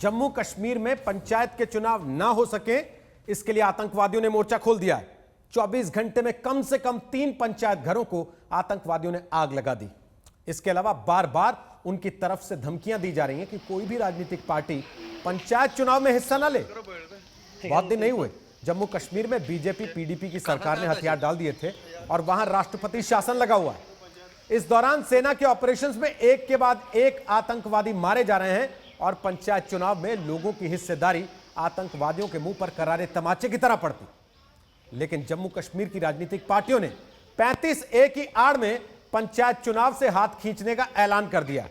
जम्मू कश्मीर में पंचायत के चुनाव ना हो सके, इसके लिए आतंकवादियों ने मोर्चा खोल दिया है। 24 घंटे में कम से कम 3 पंचायत घरों को आतंकवादियों ने आग लगा दी। इसके अलावा बार बार उनकी तरफ से धमकियां दी जा रही हैं कि कोई भी राजनीतिक पार्टी पंचायत चुनाव में हिस्सा ना ले। बहुत दिन नहीं हुए जम्मू कश्मीर में बीजेपी पीडीपी की सरकार ने हथियार डाल दिए थे और वहां राष्ट्रपति शासन लगा हुआ है। इस दौरान सेना के ऑपरेशंस में एक के बाद एक आतंकवादी मारे जा रहे हैं और पंचायत चुनाव में लोगों की हिस्सेदारी आतंकवादियों के मुंह पर करारे तमाचे की तरह पड़ती। लेकिन जम्मू कश्मीर की राजनीतिक पार्टियों ने 35A की आड़ में पंचायत चुनाव से हाथ खींचने का ऐलान कर दिया।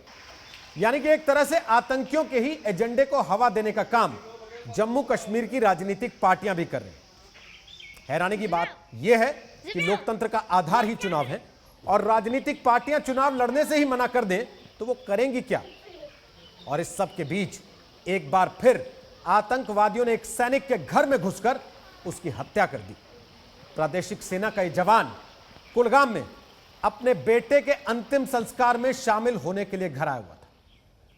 यानी कि एक तरह से आतंकियों के ही एजेंडे को हवा देने का काम जम्मू कश्मीर की राजनीतिक पार्टियां भी कर रही हैं। हैरानी की बात यह है कि लोकतंत्र का आधार ही चुनाव है और राजनीतिक पार्टियां चुनाव लड़ने से ही मना कर दें तो वो करेंगी क्या। और इस सब के बीच एक बार फिर आतंकवादियों ने एक सैनिक के घर में घुसकर उसकी हत्या कर दी। प्रादेशिक सेना का ये जवान कुलगाम में अपने बेटे के अंतिम संस्कार में शामिल होने के लिए घर आया हुआ था।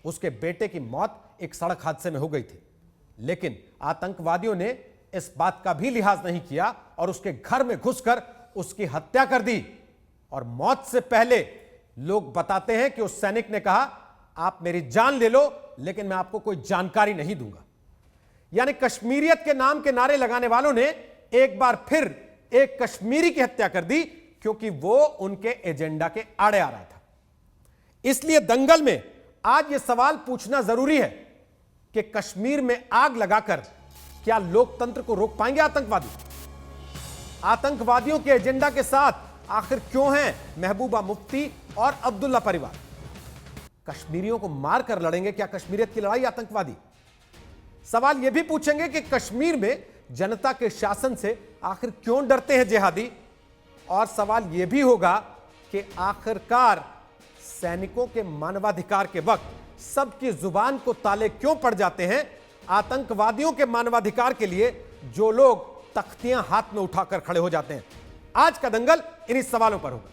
उसके बेटे की मौत एक सड़क हादसे में हो गई थी, लेकिन आतंकवादियों ने इस बात का भी लिहाज नहीं किया और उसके घर में घुसकर उसकी हत्या कर दी। और मौत से पहले लोग बताते हैं कि उस सैनिक ने कहा, आप मेरी जान ले लो लेकिन मैं आपको कोई जानकारी नहीं दूंगा। यानी कश्मीरियत के नाम के नारे लगाने वालों ने एक बार फिर एक कश्मीरी की हत्या कर दी क्योंकि वो उनके एजेंडा के आड़े आ रहा था। इसलिए दंगल में आज यह सवाल पूछना जरूरी है कि कश्मीर में आग लगाकर क्या लोकतंत्र को रोक पाएंगे आतंकवादी? आतंकवादियों के एजेंडा के साथ आखिर क्यों हैं महबूबा मुफ्ती और अब्दुल्ला परिवार? कश्मीरियों को मारकर लड़ेंगे क्या कश्मीरियत की लड़ाई आतंकवादी? सवाल यह भी पूछेंगे कि कश्मीर में जनता के शासन से आखिर क्यों डरते हैं जिहादी? और सवाल यह भी होगा कि आखिरकार सैनिकों के मानवाधिकार के वक्त सबकी जुबान को ताले क्यों पड़ जाते हैं आतंकवादियों के मानवाधिकार के लिए जो लोग तख्तियां हाथ में उठाकर खड़े हो जाते हैं? आज का दंगल इन्हीं सवालों पर होगा।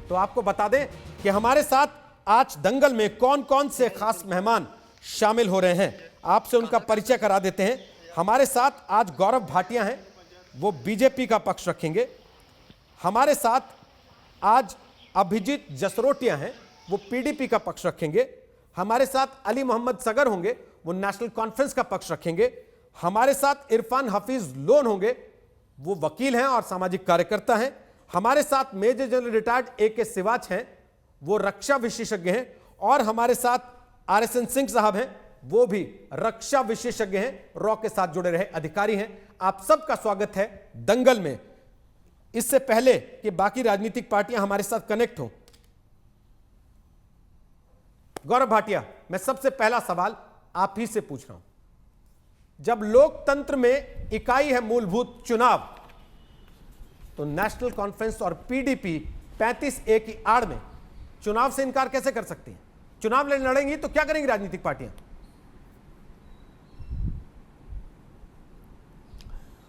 तो आपको बता दें कि हमारे साथ आज दंगल में कौन कौन से खास मेहमान शामिल हो रहे हैं, आपसे उनका परिचय करा देते हैं। हमारे साथ आज गौरव भाटिया हैं, वो बीजेपी का पक्ष रखेंगे। हमारे साथ आज अभिजीत जसरोटिया हैं, वो पीडीपी का पक्ष रखेंगे। हमारे साथ अली मोहम्मद सगर होंगे, वो नेशनल कॉन्फ्रेंस का पक्ष रखेंगे। हमारे साथ इरफान हफीज लोन होंगे, वो वकील हैं और सामाजिक कार्यकर्ता हैं। हमारे साथ major general retired AK Siwach हैं, वो रक्षा विशेषज्ञ हैं। और हमारे साथ RSN सिंह साहब हैं, वो भी रक्षा विशेषज्ञ हैं, रॉ के साथ जुड़े रहे अधिकारी हैं। आप सबका स्वागत है दंगल में। इससे पहले कि बाकी राजनीतिक पार्टियां हमारे साथ कनेक्ट हो, गौरव भाटिया, मैं सबसे पहला सवाल आप ही से पूछ रहा हूं। जब लोकतंत्र में इकाई है मूलभूत चुनाव, तो नेशनल कॉन्फ्रेंस और पीडीपी 35A की आड़ में चुनाव से इनकार कैसे कर सकती हैं? चुनाव लड़ेंगी तो क्या करेंगी राजनीतिक पार्टियां?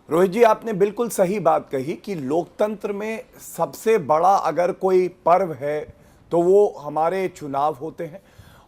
रोहित जी, आपने बिल्कुल सही बात कही कि लोकतंत्र में सबसे बड़ा अगर कोई पर्व है तो वो हमारे चुनाव होते हैं।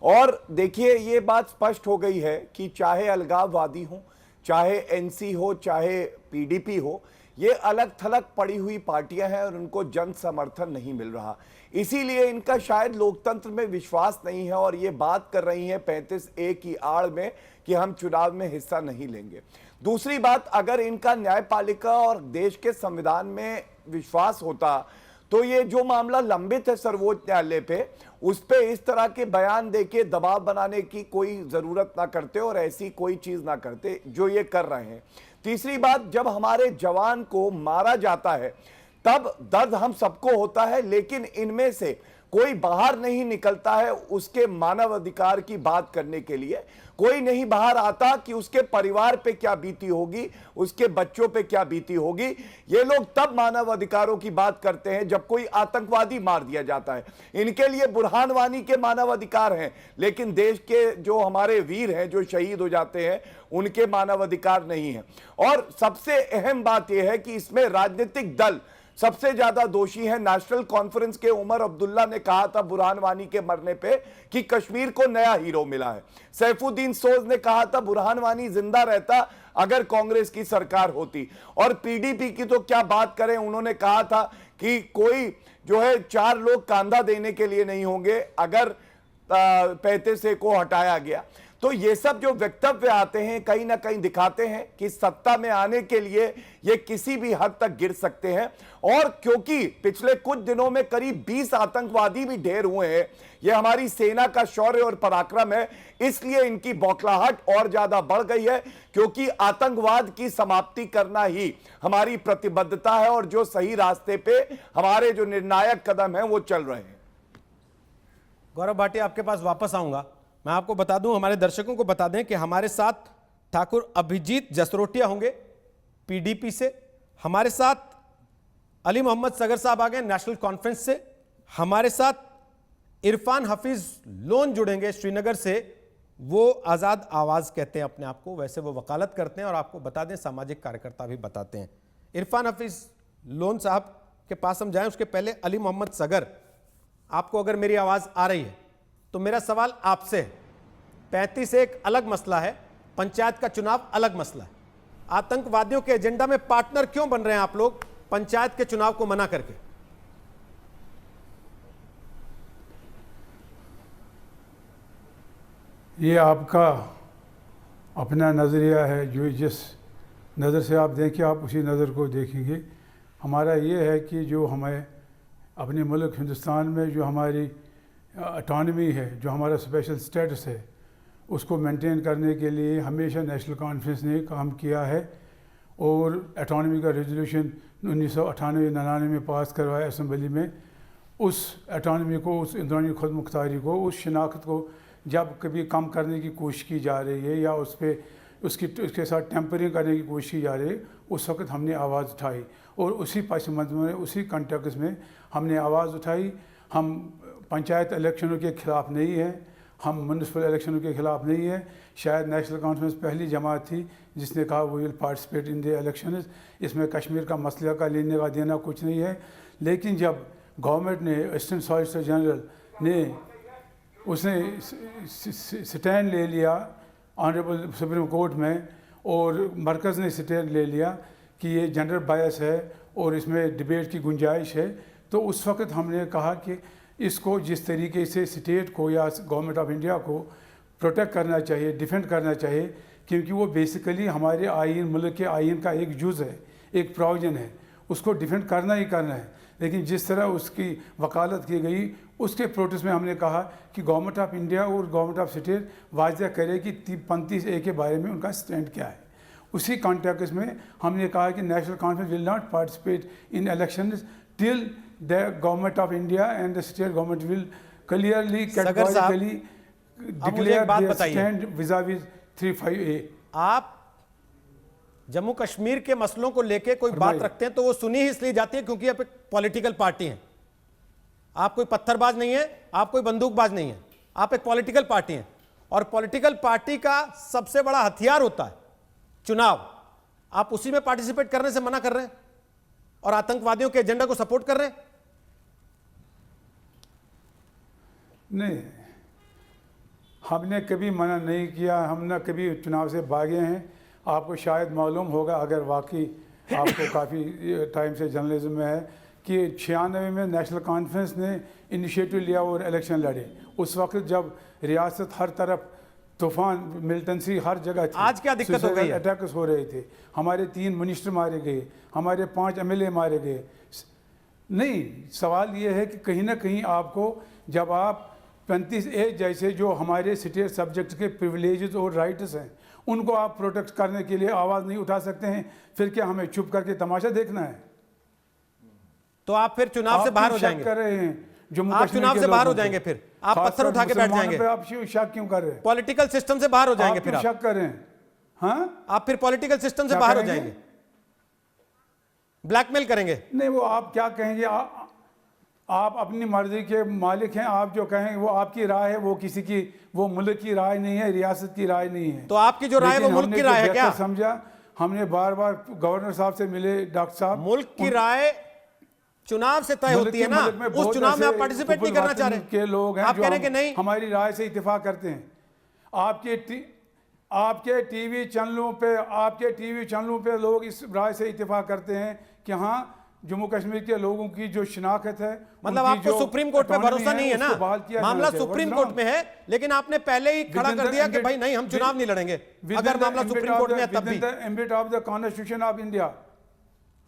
और देखिए, ये बात स्पष्ट हो गई है कि चाहे अलगाववादी हो, चाहे NC हो, चाहे PDP हो, ये अलग थलग पड़ी हुई पार्टियां हैं और उनको जन समर्थन नहीं मिल रहा। इसीलिए इनका शायद लोकतंत्र में विश्वास नहीं है और ये बात कर रही हैं 35A की आड़ में कि हम चुनाव में हिस्सा नहीं लेंगे। दूसरी बात, अगर इनका न्यायपालिका और देश के संविधान में विश्वास होता तो ये जो मामला लंबित है सर्वोच्च न्यायालय पे, उस पे इस तरह के बयान देके दबाव बनाने की कोई जरूरत ना करते और ऐसी कोई चीज ना करते जो ये कर रहे हैं। तीसरी बात, जब हमारे जवान को मारा जाता है तब दर्द हम सबको होता है, लेकिन इनमें से कोई बाहर नहीं निकलता है उसके मानव अधिकार की बात करने के लिए। कोई नहीं बाहर आता कि उसके परिवार पे क्या बीती होगी, उसके बच्चों पे क्या बीती होगी। ये लोग तब मानव अधिकारों की बात करते हैं जब कोई आतंकवादी मार दिया जाता है। इनके लिए बुरहान वानी के मानव अधिकार हैं, लेकिन देश के जो हमारे वीर हैं जो शहीद हो जाते हैं उनके मानव अधिकार नहीं है। और सबसे अहम बात यह है कि इसमें राजनीतिक दल सबसे ज्यादा दोषी हैं। नेशनल कॉन्फ्रेंस के उमर अब्दुल्ला ने कहा था बुरहान वानी के मरने पे कि कश्मीर को नया हीरो मिला है। सैफुद्दीन सोज ने कहा था बुरहान वानी जिंदा रहता अगर कांग्रेस की सरकार होती। और पीडीपी की तो क्या बात करें, उन्होंने कहा था कि कोई जो है 4 लोग कांधा देने के लिए नहीं होंगे अगर 35 को हटाया गया। तो ये सब जो वक्तव्य आते हैं कहीं ना कहीं दिखाते हैं कि सत्ता में आने के लिए ये किसी भी हद तक गिर सकते हैं। और क्योंकि पिछले कुछ दिनों में करीब 20 आतंकवादी भी ढेर हुए हैं, ये हमारी सेना का शौर्य और पराक्रम है, इसलिए इनकी बौखलाहट और ज्यादा बढ़ गई है, क्योंकि आतंकवाद की समाप्ति करना ही हमारी प्रतिबद्धता है और जो सही रास्ते पे हमारे जो निर्णायक कदम हैं वो चल रहे हैं। गौरव भाटिया, आपके पास वापस आऊंगा। मैं आपको बता दूं, हमारे दर्शकों को बता दें कि हमारे साथ ठाकुर अभिजीत जसरोटिया होंगे पीडीपी से, हमारे साथ अली मोहम्मद सगर साहब आ गए नेशनल कॉन्फ्रेंस से, हमारे साथ इरफान हफीज लोन जुड़ेंगे श्रीनगर से। वो आज़ाद आवाज़ कहते हैं अपने आप को, वैसे वो वकालत करते हैं और आपको बता दें सामाजिक कार्यकर्ता भी बताते हैं। इरफान हफीज लोन साहब के पास हम जाएं, उसके पहले अली मोहम्मद सगर, आपको अगर मेरी आवाज़ आ रही है तो मेरा सवाल आपसे है। 35 एक अलग मसला है, पंचायत का चुनाव अलग मसला है। आतंकवादियों के एजेंडा में पार्टनर क्यों बन रहे हैं आप लोग पंचायत के चुनाव को मना करके? ये आपका अपना नज़रिया है, जो जिस नज़र से आप देखें आप उसी नज़र को देखेंगे। हमारा ये है कि जो हमें अपने मुल्क हिंदुस्तान में जो हमारी ऑटोनमी है, जो हमारा स्पेशल स्टेटस है, उसको मेंटेन करने के लिए हमेशा नेशनल कॉन्फ्रेंस ने काम किया है और ऑटोनमी का रेजोल्यूशन 1998-99 में पास करवाया असेंबली में। उस ऑटोनमी को, उस इंदरानी खुद मुख्तारी को, उस शनाख्त को जब कभी कम करने की कोशिश की जा रही है या उसके साथ टेम्परिंग करने की कोशिश की जा रही है, उस वक्त हमने आवाज़ उठाई और उसी पसमंज़र में, उसी कॉन्टेक्स्ट में हमने आवाज़ उठाई। हम पंचायत इलेक्शनों के ख़िलाफ़ नहीं है, हम म्यूनसिपल इलेक्शनों के ख़िलाफ़ नहीं है। शायद नेशनल कॉन्फ्रेंस पहली जमात थी जिसने कहा we will participate in the elections. इसमें कश्मीर का मसला का लेने का देना कुछ नहीं है। लेकिन जब गवर्नमेंट ने, असिस्टेंट सॉलिसिटर जनरल ने उसने स्टैंड ले लिया ऑनरेबल सुप्रीम कोर्ट में और मरकज़ ने स्टैंड ले लिया कि ये जेंडर बायस है और इसमें डिबेट की गुंजाइश है, तो उस वक्त हमने कहा कि इसको जिस तरीके से स्टेट को या गवर्नमेंट ऑफ इंडिया को प्रोटेक्ट करना चाहिए, डिफेंड करना चाहिए, क्योंकि वो बेसिकली हमारे आइन, मुल्क के आइन का एक जुज़ है, एक प्रोविजन है, उसको डिफेंड करना ही करना है। लेकिन जिस तरह उसकी वकालत की गई, उसके प्रोटेस्ट में हमने कहा कि गवर्नमेंट ऑफ इंडिया और गवर्नमेंट ऑफ स्टेट वाज़ह करे कि 35A के बारे में उनका स्टैंड क्या है। उसी कॉन्टेक्स्ट में हमने कहा कि National Conference will not participate in elections till the government of India and the state government will clearly categorically declare their stand vis-a-vis 35A। आप जम्मू कश्मीर के मसलों को लेके कोई बात रखते हैं तो वो सुनी ही इसलिए जाती है क्योंकि आप एक पॉलिटिकल पार्टी हैं। आप कोई पत्थरबाज नहीं है, आप कोई बंदूकबाज नहीं है, आप एक पॉलिटिकल पार्टी हैं और पॉलिटिकल पार्टी का सबसे बड़ा हथियार होता है चुनाव। आप उसी में पार्टिसिपेट करने से मना कर रहे हैं और आतंकवादियों के एजेंडा को सपोर्ट कर रहे हैं। नहीं, हमने कभी मना नहीं किया, हम ना कभी चुनाव से भागे हैं। आपको शायद मालूम होगा, अगर वाकई आपको काफ़ी टाइम से जर्नलिज्म में है, कि 96 में नेशनल कॉन्फ्रेंस ने इनिशिएटिव लिया और इलेक्शन लड़े। उस वक्त जब रियासत हर तरफ तूफान, मिलिटेंसी हर जगह थी। आज क्या दिक्कत हो गई है? अटैक्स हो रहे थे, हमारे 3 मिनिस्टर मारे गए, हमारे 5 MLA मारे गए। नहीं, सवाल ये है कि कहीं ना कहीं आपको, जब आप 35A जैसे जो हमारे स्टेट सब्जेक्ट के प्रिविलेजेस और राइट्स हैं, उनको आप प्रोटेक्ट करने के लिए आवाज़ नहीं उठा सकते हैं, फिर क्या हमें चुप करके तमाशा देखना है? तो आप फिर चुनाव से बाहर हो जाएंगे। कर रहे हैं जम्मू आप कश्मीर चुनाव के से बाहर हो लोगों जाएंगे, को। फिर आप पत्थर उठा के बैठ जाएंगे। आप शक क्यों कर रहे हैं? पॉलिटिकल सिस्टम से बाहर हो जाएंगे, फिर आप शक कर रहे हैं? हाँ, आप फिर पॉलिटिकल सिस्टम से क्या बाहर हो करेंगे? जाएंगे, ब्लैकमेल करेंगे। नहीं, वो आप क्या कहेंगे? आप अपनी मर्जी के मालिक हैं, आप जो कहें वो आपकी राय है, वो किसी की, वो मुल्क की राय नहीं है, रियासत की राय नहीं है। तो आपकी जो राय है वो मुल्क की राय है क्या? समझा, हमने बार बार गवर्नर साहब से मिले, डॉक्टर साहब, मुल्क की राय चुनाव से तय मुल्क होती है के ना, मुल्क में उस बहुत चुनाव में आप ऐसे पार्टिसिपेट नहीं करना चाह रहे के लोग हैं आप जो कह रहे हैं कि नहीं हमारी राय से इत्तेफाक करते हैं। आपके टीवी चैनलों पे लोग इस राय से इत्तेफाक करते हैं कि हाँ जम्मू कश्मीर के लोगों की जो शिनाख्त है, मतलब उनकी आपको जो सुप्रीम कोर्ट में autonomy भरोसा नहीं है ना, उसको बहाल किया मामला जाना चाहिए। Supreme What's court wrong? में है, लेकिन आपने पहले ही खड़ा कर दिया कि भाई नहीं हम चुनाव नहीं लड़ेंगे, अगर मामला सुप्रीम कोर्ट में है तब भी। Ambit of the constitution of India,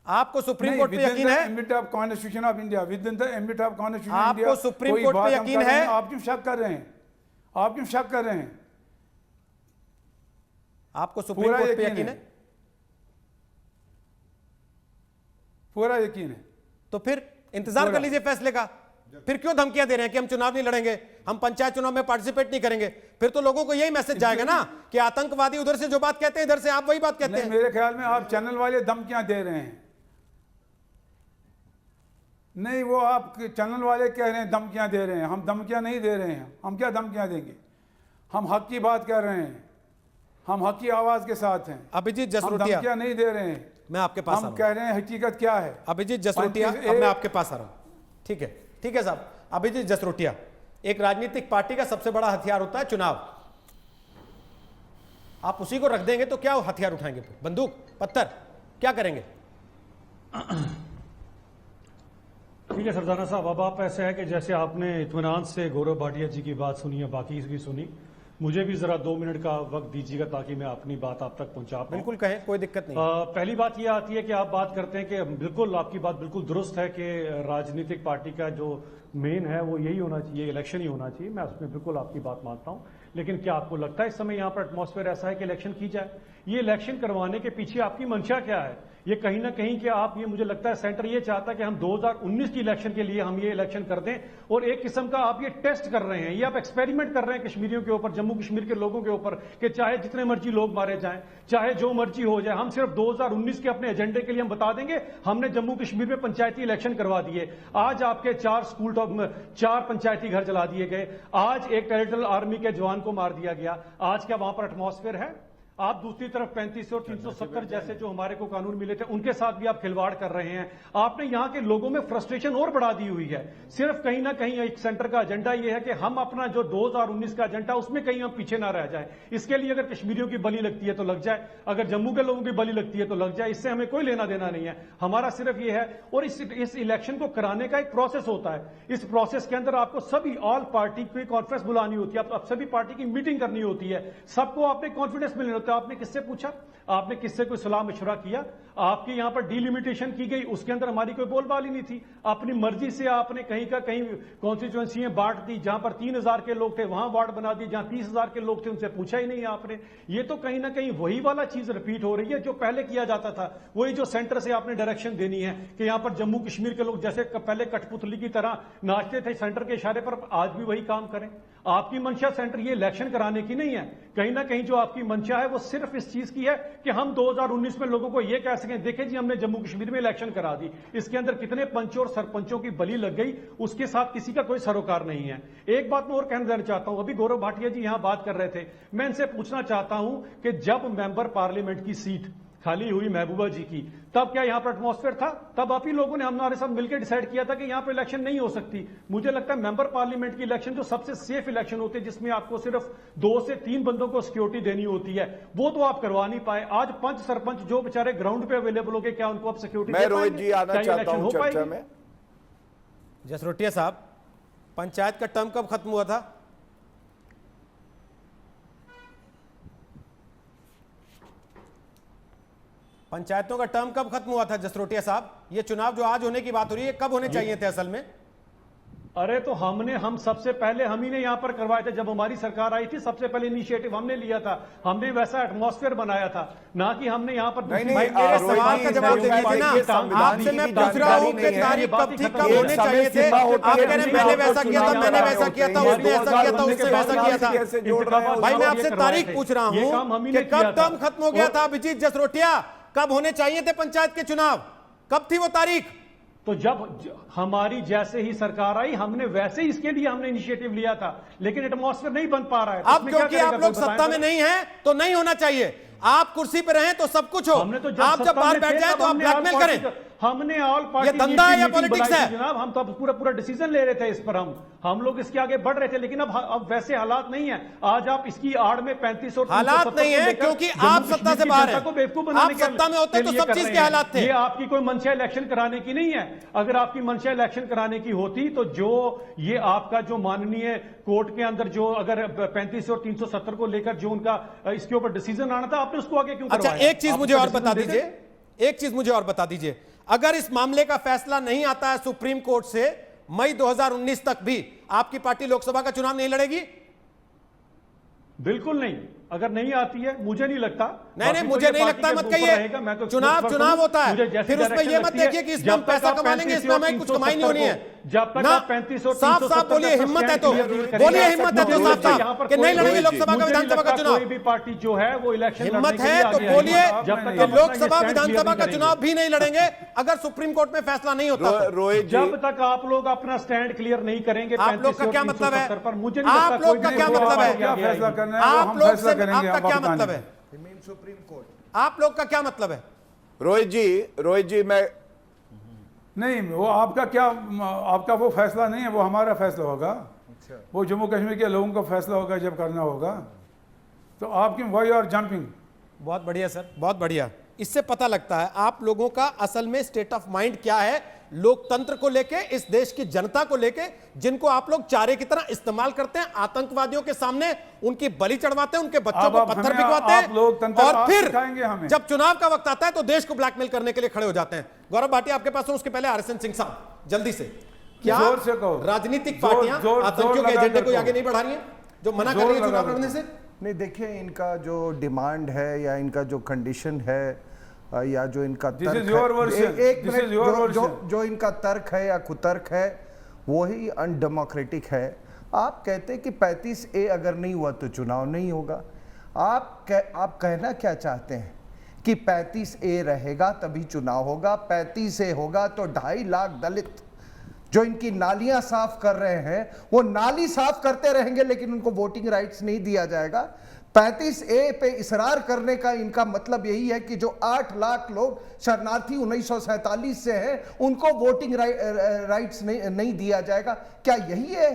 आपको सुप्रीम कोर्ट पे यकीन है? Ambit of constitution of India, with in the ambit of constitution आपको इंडिया सुप्रीम कोर्ट पे यकीन है? आप क्यों शक कर रहे हैं? आप क्यों शक कर रहे हैं? आपको सुप्रीम कोर्ट पे यकीन है? पूरा यकीन है। तो फिर इंतजार कर लीजिए फैसले का। फिर क्यों धमकियां दे रहे हैं कि हम चुनाव नहीं लड़ेंगे, हम पंचायत चुनाव में पार्टिसिपेट नहीं करेंगे? फिर तो लोगों को यही मैसेज जाएगा ना कि आतंकवादी उधर से जो बात कहते हैं इधर से आप वही बात कहते नहीं, हैं। मेरे ख्याल में आप चैनल वाले धमकियां दे रहे हैं। नहीं, वो आप चैनल वाले कह रहे हैं धमकियां दे रहे हैं, हम धमकियां नहीं दे रहे हैं। हम क्या धमकियां देंगे? हम हक की बात कर रहे हैं, हम हक की आवाज के साथ हैं। अभिजीत हम जसरोटिया, धमकियां नहीं दे रहे हैं, मैं आपके पास आ हम रहा हूं। कह रहे हैं हकीकत क्या है। अभिजीत जसरोटिया, अब मैं आपके पास आ रहा हूं। ठीक है साहब। अभिजीत जसरोटिया, एक राजनीतिक पार्टी का सबसे बड़ा हथियार होता है चुनाव। आप उसी को रख देंगे तो क्या हथियार उठाएंगे? फिर बंदूक, पत्थर, क्या करेंगे? ठीक है सरदाना साहब, अब आप ऐसे है कि जैसे आपने इत्मीनान से गौरव भाटिया जी की बात सुनी है, बाकी भी सुनी, मुझे भी जरा 2 मिनट का वक्त दीजिएगा ताकि मैं अपनी बात आप तक पहुंचा पाऊं। बिल्कुल कहें, कोई दिक्कत नहीं। पहली बात यह आती है कि आप बात करते हैं कि बिल्कुल आपकी बात बिल्कुल दुरुस्त है कि राजनीतिक पार्टी का जो मेन है वो यही होना चाहिए, इलेक्शन ही होना चाहिए। मैं उसमें बिल्कुल आपकी बात मानता हूं, लेकिन क्या आपको लगता है इस समय यहां पर एटमॉस्फेयर ऐसा है कि इलेक्शन की जाए? ये इलेक्शन करवाने के पीछे आपकी मंशा क्या है? ये कहीं ना कहीं कि आप, ये मुझे लगता है सेंटर ये चाहता है कि हम 2019 की इलेक्शन के लिए हम ये इलेक्शन कर दें, और एक किस्म का आप ये टेस्ट कर रहे हैं, ये आप एक्सपेरिमेंट कर रहे हैं कश्मीरियों के ऊपर, जम्मू कश्मीर के लोगों के ऊपर, कि चाहे जितने मर्जी लोग मारे जाएं, चाहे जो मर्जी हो जाए, हम सिर्फ 2019 के अपने एजेंडे के लिए हम बता देंगे हमने जम्मू कश्मीर में पंचायती इलेक्शन करवा दिए। आज आपके 4 पंचायती घर जला दिए गए, आज एक टेरिटोरियल आर्मी के जवान को मार दिया गया। आज क्या वहां पर एटमॉस्फेयर है? आप दूसरी तरफ 35 और 370 जैसे जो हमारे को कानून मिले थे उनके साथ भी आप खिलवाड़ कर रहे हैं। आपने यहां के लोगों में फ्रस्ट्रेशन और बढ़ा दी हुई है। सिर्फ कहीं ना कहीं एक सेंटर का एजेंडा यह है कि हम अपना जो 2019 का एजेंडा उसमें कहीं हम पीछे ना रह जाए। इसके लिए अगर कश्मीरियों की बलि लगती है तो लग जाए, अगर जम्मू के लोगों की बलि लगती है तो लग जाए, इससे हमें कोई लेना देना नहीं है। हमारा सिर्फ यह है, और इस इलेक्शन को कराने का एक प्रोसेस होता है। इस प्रोसेस के अंदर आपको सभी ऑल पार्टी की कॉन्फ्रेंस बुलानी होती है, आप सभी पार्टी की मीटिंग करनी होती है, सबको आपने कॉन्फिडेंस मिलना होता है। आपने किससे पूछा? आपने किससे कोई सलाह मशवरा किया? आपकी यहां पर डिलिमिटेशन की गई, उसके अंदर हमारी कोई बोलबाल ही नहीं थी। अपनी मर्जी से आपने कहीं का कहीं कॉन्स्टिट्यूएंसी बांट दी, जहां पर 3000 के लोग थे वहां वार्ड बना दी, जहां 30,000 के लोग थे उनसे पूछा ही नहीं आपने। ये तो कहीं ना कहीं वही वाला चीज रिपीट हो रही है जो पहले किया जाता था। वही जो सेंटर से आपने डायरेक्शन देनी है कि यहां पर जम्मू कश्मीर के लोग जैसे पहले कठपुतली की तरह नाचते थे सेंटर के इशारे पर, आज भी वही काम करें। आपकी मंशा सेंटर ये इलेक्शन कराने की नहीं है। कहीं ना कहीं जो आपकी मंशा है वो सिर्फ इस चीज की है कि हम 2019 में लोगों को ये कह सकें, देखें जी हमने जम्मू कश्मीर में इलेक्शन करा दी, इसके अंदर कितने पंचों और सरपंचों की बलि लग गई, उसके साथ किसी का कोई सरोकार नहीं है। एक बात मैं और कहना देना चाहता हूं, अभी गौरव भाटिया जी यहां बात कर रहे थे, मैं इनसे पूछना चाहता हूं कि जब मेंबर पार्लियामेंट की सीट खाली हुई महबूबा जी की, तब क्या यहां पर एटमॉस्फेयर था? तब आप ही लोगों ने हमारे साथ मिलकर डिसाइड किया था कि यहां पर इलेक्शन नहीं हो सकती। मुझे लगता है मेंबर पार्लियामेंट की इलेक्शन जो सबसे सेफ इलेक्शन होती है, जिसमें आपको सिर्फ 2 से 3 बंदों को सिक्योरिटी देनी होती है, वो तो आप करवा नहीं पाए। आज 5 सरपंच जो बेचारे ग्राउंड पे अवेलेबल हो गए, क्या उनको आप सिक्योरिटी मैं रोहित जी आना चाहता हूं चर्चा में। जसरोटिया साहब, पंचायत का टर्म कब खत्म हुआ था? पंचायतों का टर्म कब खत्म हुआ था जसरोटिया साहब? ये चुनाव जो आज होने की बात हो रही है कब होने चाहिए थे असल में? अरे तो हम सबसे पहले हम ही ने यहां पर करवाए थे। जब हमारी सरकार आई थी सबसे पहले इनिशिएटिव हमने लिया था, हमने वैसा एटमॉस्फेयर बनाया था, ना कि हमने यहां पर नहीं, भाई मेरे सवाल का जवाब दे दीजिए ना। आपसे मैं पूछ रहा हूं कि तारीख कब थी, कब होने चाहिए थे? आप कह रहे हैं मैंने वैसा किया था, मैंने वैसा किया था, उसने ऐसा किया था, उसने वैसा किया था। भाई मैं आपसे तारीख पूछ रहा हूं कि कब टर्म खत्म हो गया था अभिजीत जसरोटिया? कब होने चाहिए थे पंचायत के चुनाव? कब थी वो तारीख? तो जब हमारी जैसे ही सरकार आई हमने वैसे ही इसके लिए हमने इनिशिएटिव लिया था, लेकिन एटमॉस्फेयर नहीं बन पा रहा है। अब क्योंकि आप लोग सत्ता में नहीं हैं तो नहीं होना चाहिए। आप कुर्सी पे रहें तो सब कुछ हो, हमने तो आप जब बाहर बैठ जाए तो आप ब्लैकमेल करें। हमने ऑल पार्टी धंधा है या पॉलिटिक्स है? जनाब, हम तो अब पूरा डिसीजन ले रहे थे इस पर, हम लोग इसके आगे बढ़ रहे थे, लेकिन अब वैसे हालात नहीं है। आज आप इसकी आड़ में 35 और हालात नहीं है क्योंकि आप सत्ता से बाहर हैं। आप सत्ता में होते तो सब चीज के हालात थे। ये आपकी कोई मंशा इलेक्शन कराने की नहीं है। अगर आपकी मंशा इलेक्शन कराने की होती तो जो ये आपका जो माननीय कोर्ट के अंदर जो अगर 35 और 370 को लेकर जो उनका इसके ऊपर डिसीजन आना था, आपने उसको आगे क्यों अच्छा, करवाया? एक चीज मुझे और बता दीजिए, एक चीज मुझे और बता दीजिए, अगर इस मामले का फैसला नहीं आता है सुप्रीम कोर्ट से, मई 2019 तक भी आपकी पार्टी लोकसभा का चुनाव नहीं लड़ेगी? बिल्कुल नहीं। अगर नहीं आती है, मुझे नहीं लगता। नहीं, मुझे नहीं लगता मत कहिए। चुनाव होता है, फिर उसमें यह मत देखिए कि इसमें हम पैसा कमा लेंगे, इसमें हमें कुछ कमाई नहीं होनी है। जब तक आप 35 और साफ साफ बोलिए, हिम्मत है तो बोलिए, हिम्मत है तो साफ साफ कि नहीं लड़ेंगे लोकसभा का विधानसभा का चुनाव। कोई भी पार्टी जो है वो इलेक्शन हिम्मत है तो बोलिए कि लोकसभा विधानसभा का चुनाव भी नहीं लड़ेंगे अगर सुप्रीम कोर्ट में फैसला नहीं होता। रोहित जी, जब तक आप लोग अपना स्टैंड क्लियर नहीं करेंगे, आप लोग का क्या मतलब है? पर मुझे नहीं लगता आप लोग का क्या मतलब है? क्या फैसला करना है वो आप हम लोग फैसला से करेंगे। आपका क्या मतलब है? सुप्रीम कोर्ट, आप लोग का क्या मतलब है? रोहित जी मैं नहीं, वो आपका क्या, आपका वो फैसला नहीं है, वो हमारा फैसला होगा। वो जम्मू कश्मीर के लोगों का फैसला होगा जब करना होगा। तो आप क्यों वाई आर जंपिंग? बहुत बढ़िया सर, बहुत बढ़िया। इससे पता लगता है आप लोगों का असल में स्टेट ऑफ माइंड क्या है लोकतंत्र को लेके, इस देश की जनता को लेके, जिनको आप लोग चारे की तरह इस्तेमाल करते हैं, आतंकवादियों के सामने उनकी बलि चढ़वाते हैं, उनके बच्चों को पत्थर भिजवाते हैं, और फिर जब चुनाव का वक्त आता है तो देश को ब्लैकमेल करने के लिए खड़े हो जाते हैं। गौरव भाटिया आपके पास हूं, उसके पहले आरएसएन सिंह साहब जल्दी से, क्या जोर से कहो। राजनीतिक पार्टियां आतंकियों के एजेंडे को आगे नहीं बढ़ा रही हैं जो मना कर रही है चुनाव लड़ने से? नहीं देखिए, इनका जो डिमांड है या इनका जो कंडीशन है या जो इनका तर्क है, एक मिनट, जो इनका तर्क है या कुतर्क है वही अनडेमोक्रेटिक है। आप कहते कि 35A अगर नहीं हुआ तो चुनाव नहीं होगा। आप कहना क्या चाहते हैं कि 35A रहेगा तभी चुनाव होगा, 35A होगा तो 2.5 लाख दलित जो इनकी नालियां साफ कर रहे हैं वो नाली साफ करते रहेंगे लेकिन उनको वोटिंग राइट्स नहीं दिया जाएगा। 35A पे इसरार करने का इनका मतलब यही है कि जो 8 लाख लोग शरणार्थी 1947 से हैं उनको वोटिंग राइट्स नहीं दिया जाएगा। क्या यही है?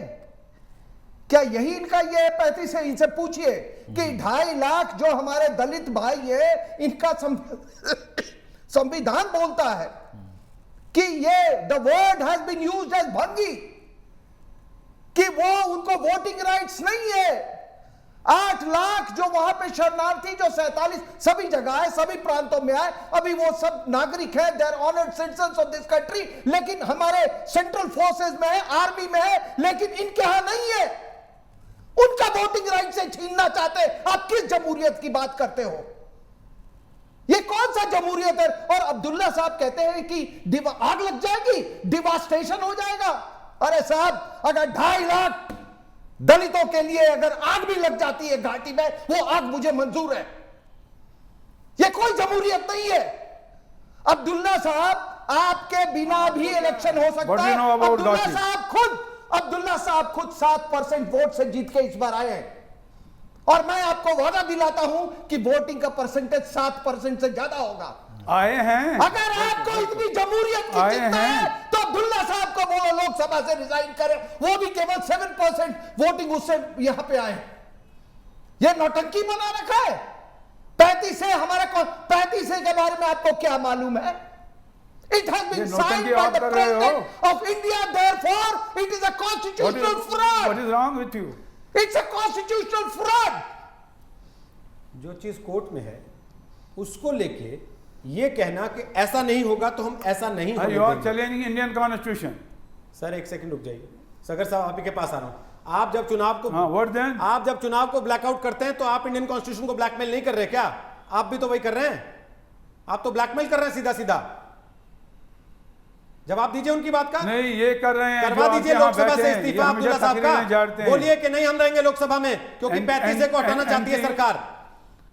क्या यही इनका ये है? 35A इनसे पूछिए कि 2.5 लाख जो हमारे दलित भाई है, इनका संविधान बोलता है कि ये the word has been used as भंगी, कि वो उनको वोटिंग राइट्स नहीं है। 8 लाख जो वहां पे शरणार्थी जो 47 सभी जगह है, सभी प्रांतों में आए, अभी वो सब नागरिक है, they are honoured citizens of this country, लेकिन हमारे सेंट्रल फोर्सेस में है, आर्मी में है, लेकिन इनके यहां नहीं है। उनका वोटिंग राइट से छीनना चाहते हैं। आप किस जमहूरियत की बात करते हो? ये कौन सा जमहूरियत है? और अब्दुल्ला साहब कहते हैं कि आग लग जाएगी, डिवास्टेशन हो जाएगा। अरे साहब, अगर 2.5 लाख दलितों के लिए अगर आग भी लग जाती है घाटी में, वो आग मुझे मंजूर है। ये कोई जमहूरियत नहीं है। अब्दुल्ला साहब, आपके बिना भी इलेक्शन हो सकता है। अब्दुल्ला साहब खुद 7% वोट से जीत के इस बार आए हैं, और मैं आपको वादा दिलाता हूं कि वोटिंग का परसेंटेज 7% से ज्यादा होगा। आए हैं। अगर आपको इतनी जमहूरियत की चिंता है तो अब्दुल्ला साहब को बोलो लोकसभा से रिजाइन करें। वो भी केवल 7% वोटिंग उससे यहां पे आए। ये नौटंकी बना रखा है। 35A हमारे 35A के बारे में आपको क्या मालूम है? It has been signed by the President of India, therefore it is a constitutional fraud. What is wrong with you? It's a constitutional fraud. जो चीज कोर्ट में है उसको लेके ये कहना कि ऐसा नहीं होगा तो हम ऐसा नहीं होने You are देंगे। challenging Indian Constitution. सर एक सेकंड रुक जाइए, सगर साहब आप ही के पास आ रहा हूं। आप जब चुनाव को what then? आप जब चुनाव को ब्लैकआउट करते हैं तो आप इंडियन कॉन्स्टिट्यूशन को ब्लैकमेल नहीं कर रहे क्या? आप भी तो वही कर रहे हैं। आप तो ब्लैकमेल कर रहे हैं सीधा सीधा। जवाब दीजिए उनकी बात का। नहीं, ये कर रहे हैं, करवा दीजिए लोकसभा से इस्तीफा अब्दुल्ला साहब का। बोलिए कि नहीं हम रहेंगे लोकसभा में क्योंकि 35A को हटाना चाहती है सरकार।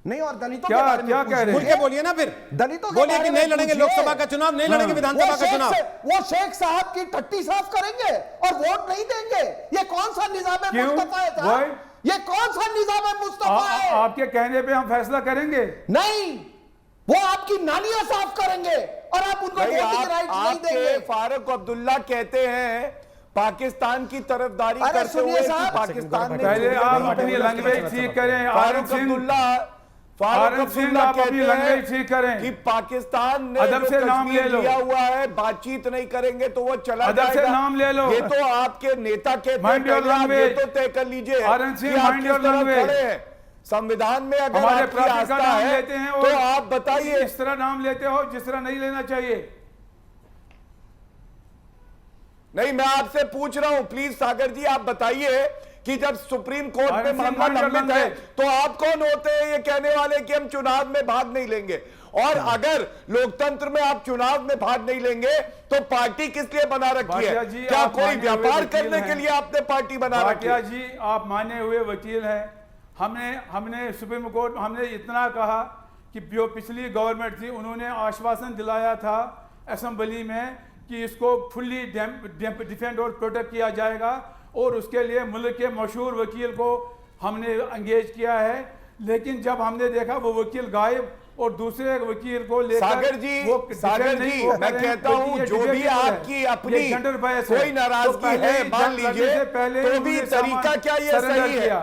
नहीं, और दलितों के बारे में क्या कह रहे हैं? खुल के बोलिए ना फिर। दलितों के बोलिए बारे कि में नहीं लड़ेंगे पूछिए। लोकसभा का चुनाव, नहीं लड़ेंगे विधानसभा का चुनाव। वो शेख साहब की टट्टी साफ करेंगे और वोट नहीं देंगे। ये कौन सा निजाम है मुस्तफा है साहब? ये कौन सा निजाम है मुस्तफा है? आपके कहने पे हम फैसला करेंगे। नहीं, वो आपकी नालियां साफ करेंगे और आप उनको भाई, वोटिंग राइट्स नहीं आपके देंगे। फारूक अब्दुल्ला कहते हैं पाकिस्तान की तरफदारी अरे करते सुनिए हुए कि साहब, पाकिस्तान ने पहले आप अपनी लैंग्वेज ठीक करें। फारूक अब्दुल्ला आप अपनी लैंग्वेज ठीक करें कि पाकिस्तान ने अदब जो से नाम ले कश्मीर लो। लिया हुआ है, बातचीत नहीं करेंगे तो वो चला अदब से जाएगा। नाम ले लो। ये तो आपके नेता कहते हैं, Mind your पहले आप ये language। तो तय कर लीजिए आरएन सिंह, कि आप mind किस your तरफ language। खड़े हैं। संविधान में अगर हमारे आपकी प्रॉफिट का आस्था नाम है लेते हैं तो आप बताइए। इस तरह नाम लेते हो जिस तरह नहीं लेना चाहिए। नहीं, मैं आपसे पूछ रहा हूं, प्लीज सागर जी आप बताइए कि जब सुप्रीम कोर्ट में आरएन सिंह, मामला mind your लंबित है language। तो आप कौन होते हैं ये कहने वाले कि हम चुनाव में भाग नहीं लेंगे? और अगर लोकतंत्र में आप चुनाव में भाग नहीं लेंगे तो पार्टी किस लिए बना रखी भाटिया है? जी, क्या आप कोई माने हुए व्यापार वकील करने हैं। के लिए आपने पार्टी बना रखी भाटिया है? जी, आप माने हुए वकील हैं। हमने सुप्रीम कोर्ट हमने इतना कहा कि जो पिछली गवर्नमेंट थी उन्होंने आश्वासन दिलाया था असेंबली में कि इसको फुल्ली डिफेंड और प्रोटेक्ट किया जाएगा और उसके लिए मुल्क के मशहूर वकील को हमने एंगेज किया है। लेकिन जब हमने देखा वो वकील गायब और दूसरे वकील को लेकर सागर जी, मैं कहता हूं जो भी आपकी अपनी कोई नाराजगी है मान लीजिए, तो भी तरीका क्या ये सही है?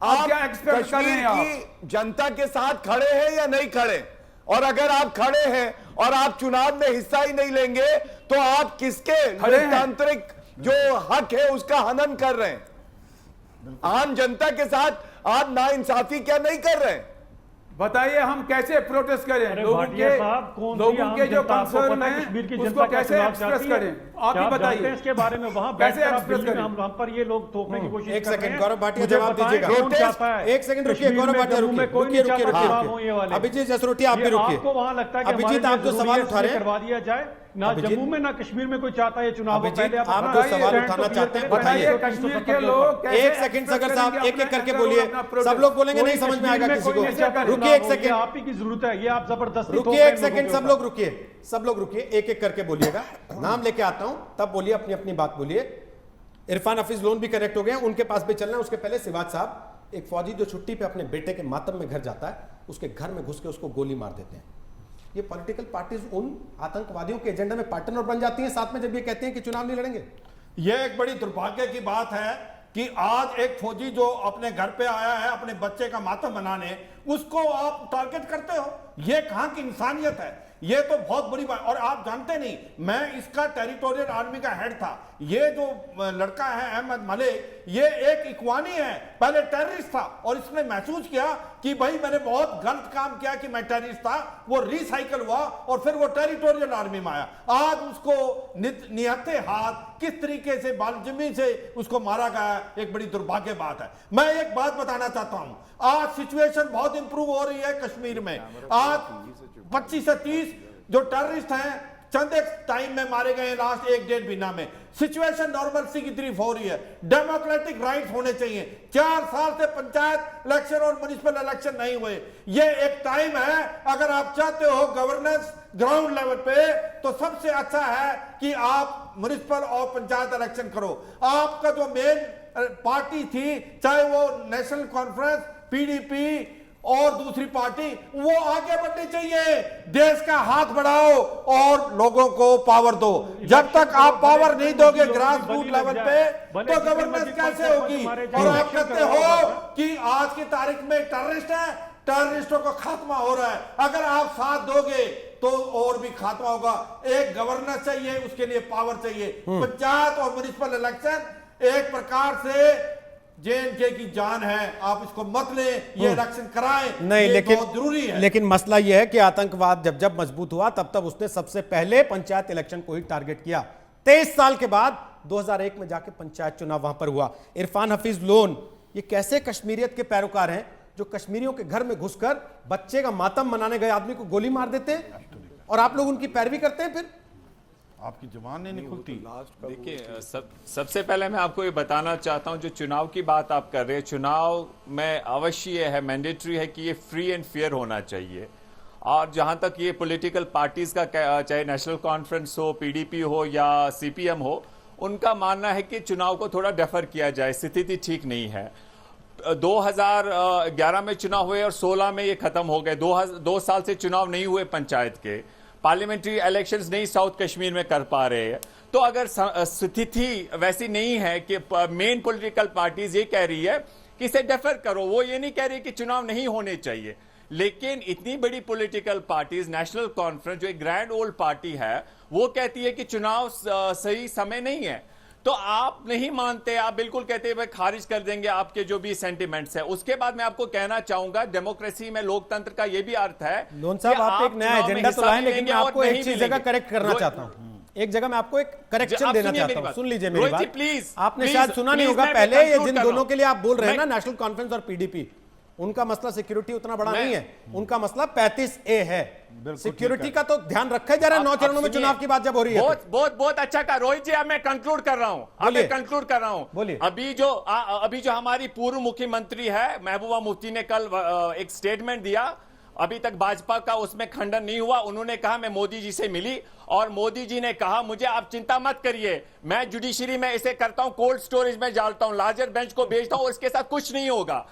आप कश्मीर की जनता के साथ खड़े हैं या नहीं खड़े? और अगर आप खड़े हैं और आप चुनाव में हिस्सा ही नहीं लेंगे तो आप किसके लोकतांत्रिक जो हक है उसका हनन कर रहे हैं? आम जनता के साथ आप नाइंसाफी क्या नहीं कर रहे हैं? बताइए हम कैसे प्रोटेस्ट करें? अरे लोगों भाटिया साहब, कौन सी लोगों आम के जो जनता? आपको कंसर्न पता है है कश्मीर की उसको जनता क्या कैसे चुनाव एक्सप्रेस चाहती है? करें? क्या आप ही जानते हैं बताइए इसके बारे में? वहां कैसे बैठकर आप एक्सप्रेस दिल्ली में करें? हम पर ये लोग थोपने की कोशिश एक कर रहे सेकंड हैं। गौरव भाटिया मुझे जवाब बताएं दीजिएगा। कौन चाहता है? एक सेकंड रुकिए कश्मीर गौरव में, भाटिया, जम्मू में कोई रुकिए नहीं रुकिए चाहता चुनाव रुकिए हो ये वाले। अभिजीत जसरोटिया आप भी रुकिए। आपको वहां लगता है कि अभिजीत हमारे आप जो लिए सवाल जरूरी उठा है, रहे हैं, करवा दिया जाए ना। अभिजीत, जम्मू में ना कश्मीर में कोई चाहता है चुनाव हो। अभिजीत, पहले आप अपना जो सवाल stand उठाना तो चाहते हैं, clear करें। बताइए 350 कश्मीर के के लोग ऊपर। कैसे एक सेकंड एक्सप्रेस सगर साहब करेंगे एक एक अपना करके एंगर और बोलिए। अपना प्रोटेस्ट? सब लोग बोलेंगे कोई नहीं समझ में कश्मीर आएगा में किसी कोई को। नहीं चाहता रुकिए चुनाव एक हो, ये सेकंड, आप ही की जरूरत है। ये आप जबरदस्ती थोप रुकिए रहे एक हैं सेकंड, लोगों सब के लोग रुकिए, सब लोग रुकिए, एक एक करके बोलिएगा। नाम लेके आता हूं तब बोलिए, अपनी अपनी बात बोलिए। इरफान हफीज लोन भी कनेक्ट हो गए हैं, उनके पास भी चलना है। उसके पहले सिवाज साहब, एक फौजी जो छुट्टी पे अपने बेटे के मातम में घर जाता है, उसके घर में घुस के उसको गोली मार देते हैं। ये पॉलिटिकल पार्टीज उन आतंकवादियों के एजेंडा में पार्टनर बन जाती हैं साथ में, जब ये कहते हैं कि चुनाव नहीं लड़ेंगे। यह एक बड़ी दुर्भाग्य की बात है कि आज एक फौजी जो अपने घर पे आया है अपने बच्चे का मातम मनाने, उसको आप टारगेट करते हो। यह कहां की इंसानियत है? ये तो बहुत बड़ी बात। और आप जानते नहीं, मैं इसका टेरिटोरियल आर्मी का हेड था। ये जो लड़का है अहमद मलिक, ये एक इक्वानी है, पहले टेररिस्ट था और इसने महसूस किया कि भाई मैंने बहुत गलत काम किया कि मैं टेररिस्ट था। वो रिसाइकल हुआ और फिर वो टेरिटोरियल आर्मी में आया। आज उसको निहत्थे हाथ किस तरीके से बालजमी से उसको मारा गया, एक बड़ी दुर्भाग्य बात है। मैं एक बात बताना चाहता हूं, आज सिचुएशन बहुत इंप्रूव हो रही है कश्मीर में। आज 25 से 30 जो टेररिस्ट हैं चंद एक टाइम में मारे गए लास्ट 1-1.5 महीना में। सिचुएशन नॉर्मलसी की तरफ हो रही है। डेमोक्रेटिक राइट्स होने चाहिए। 4 साल से पंचायत इलेक्शन और म्युनिसिपल इलेक्शन नहीं हुए। ये एक टाइम है, अगर आप चाहते हो गवर्नेंस ग्राउंड लेवल पे, तो सबसे अच्छा है कि आप म्युनिसिपल और पंचायत इलेक्शन करो। आपका जो मेन पार्टी थी, चाहे वो नेशनल कॉन्फ्रेंस, पीडीपी और दूसरी पार्टी, वो आगे बढ़नी चाहिए। देश का हाथ बढ़ाओ और लोगों को पावर दो। जब तक आप पावर नहीं दोगे ग्रास रूट लेवल पे, तो गवर्नेंस कैसे होगी? और आप कहते हो कि आज की तारीख में टेररिस्ट है, टेररिस्टों का खात्मा हो रहा है। अगर आप साथ दोगे तो और भी खात्मा होगा। एक गवर्नेंस चाहिए, उसके लिए पावर चाहिए। पंचायत और म्युनिसिपल इलेक्शन एक प्रकार से जे की जान है, आप इसको मत लें, ये इलेक्शन कराएं, नहीं, ये लेकिन बहुत जरूरी है। लेकिन मसला यह है कि आतंकवाद जब जब मजबूत हुआ तब तब उसने सबसे पहले पंचायत इलेक्शन को ही टारगेट किया। 23 साल के बाद 2001 में जाके पंचायत चुनाव वहां पर हुआ। इरफान हफीज लोन ये कैसे कश्मीरियत के पैरोकार हैं जो कश्मीरियों के घर में घुसकर बच्चे का मातम मनाने गए आदमी को गोली मार देते हैं और आप लोग उनकी पैरवी करते हैं? फिर आपकी जुबान नहीं निकलती। देखिए, सबसे पहले मैं आपको ये बताना चाहता हूं, जो चुनाव की बात आप कर रहे हैं, चुनाव में अवश्य है, मैंडेटरी है कि ये फ्री एंड फेयर होना चाहिए। और जहां तक ये पॉलिटिकल पार्टीज का, चाहे नेशनल कॉन्फ्रेंस हो, पीडीपी हो या सीपीएम हो, उनका मानना है कि चुनाव को थोड़ा डेफर किया जाए, स्थिति ठीक नहीं है। 2011 में चुनाव हुए और 16 में ये खत्म हो गए। 2 साल से चुनाव नहीं हुए पंचायत के, पार्लियामेंट्री इलेक्शंस नहीं साउथ कश्मीर में कर पा रहे हैं। तो अगर स्थिति वैसी नहीं है कि मेन पॉलिटिकल पार्टीज ये कह रही है कि इसे डेफर करो, वो ये नहीं कह रही कि चुनाव नहीं होने चाहिए, लेकिन इतनी बड़ी पॉलिटिकल पार्टीज, नेशनल कॉन्फ्रेंस जो एक ग्रैंड ओल्ड पार्टी है, वो कहती है कि चुनाव सही समय नहीं है। तो आप नहीं मानते, आप बिल्कुल कहते हैं खारिज कर देंगे आपके जो भी सेंटिमेंट्स है। उसके बाद मैं आपको कहना चाहूंगा, डेमोक्रेसी में लोकतंत्र का यह भी अर्थ है। लोन साहब, आप एक नया एजेंडा तो लाए, लेकिन मैं आपको एक चीज जगह करेक्ट करना चाहता हूं। एक जगह मैं आपको एक करेक्शन देना चाहता हूं, सुन लीजिए मेरी बात प्लीज। आपने शायद सुना नहीं होगा पहले, ये जिन दोनों के लिए आप बोल रहे हैं ना, नेशनल कॉन्फ्रेंस और पीडीपी, उनका मसला सिक्योरिटी उतना बड़ा नहीं है, उनका मसला 35A है। सिक्योरिटी का तो ध्यान रखा जा रहा है 9 चरणों में चुनाव की बात जब हो रही है। बहुत अच्छा कहा रोहित जी। अब मैं कंक्लूड कर रहा हूं, बोलिए। अभी जो हमारी पूर्व मुख्यमंत्री है महबूबा मुफ्ती ने कल एक स्टेटमेंट दिया, अभी तक भाजपा का उसमें खंडन नहीं हुआ। उन्होंने कहा मैं मोदी जी से मिली और मोदी जी ने कहा मुझे आप चिंता मत करिए, मैं जुडिशरी में इसे करता हूं, कोल्ड स्टोरेज में डालता हूं, लार्जर बेंच को भेजता हूं और इसके साथ कुछ नहीं होगा।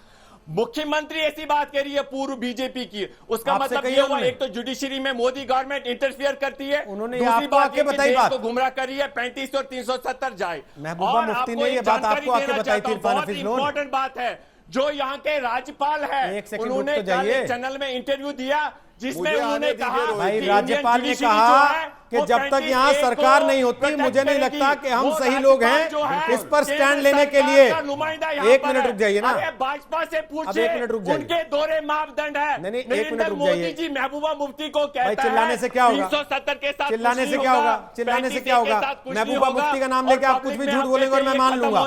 मुख्यमंत्री ऐसी बात कह रही है पूर्व बीजेपी की, उसका मतलब ये हुआ एक तो जुडिशरी में मोदी गवर्नमेंट इंटरफियर करती है, उन्होंने दूसरी बात ये बताई बात को गुमराह करी है, 35 और 370 जाए। महबूबा मुफ्ती ने ये बात आपको आके बताई थी। बहुत इंपॉर्टेंट बात है, जो यहाँ के राज्यपाल है उन्होंने चैनल में इंटरव्यू दिया जिसमें उन्होंने कहा, भाई राज्यपाल ने कहा कि जब तक यहाँ सरकार नहीं होती मुझे नहीं लगता कि हम सही लोग हैं इस पर स्टैंड लेने के लिए। 1 मिनट रुक जाइए ना, भाजपा से पूछिए, 1 मिनट रुक जाइए, उनके दोहरे मापदंड है। नहीं 1 मिनट रुक जाइए। मोदी जी महबूबा मुफ्ती को कहता है चिल्लाने से क्या होगा, 370 के साथ चिल्लाने से क्या होगा, चिल्लाने से क्या होगा। महबूबा मुफ्ती का नाम लेके आप कुछ भी झूठ बोलेंगे और मैं मान लूंगा।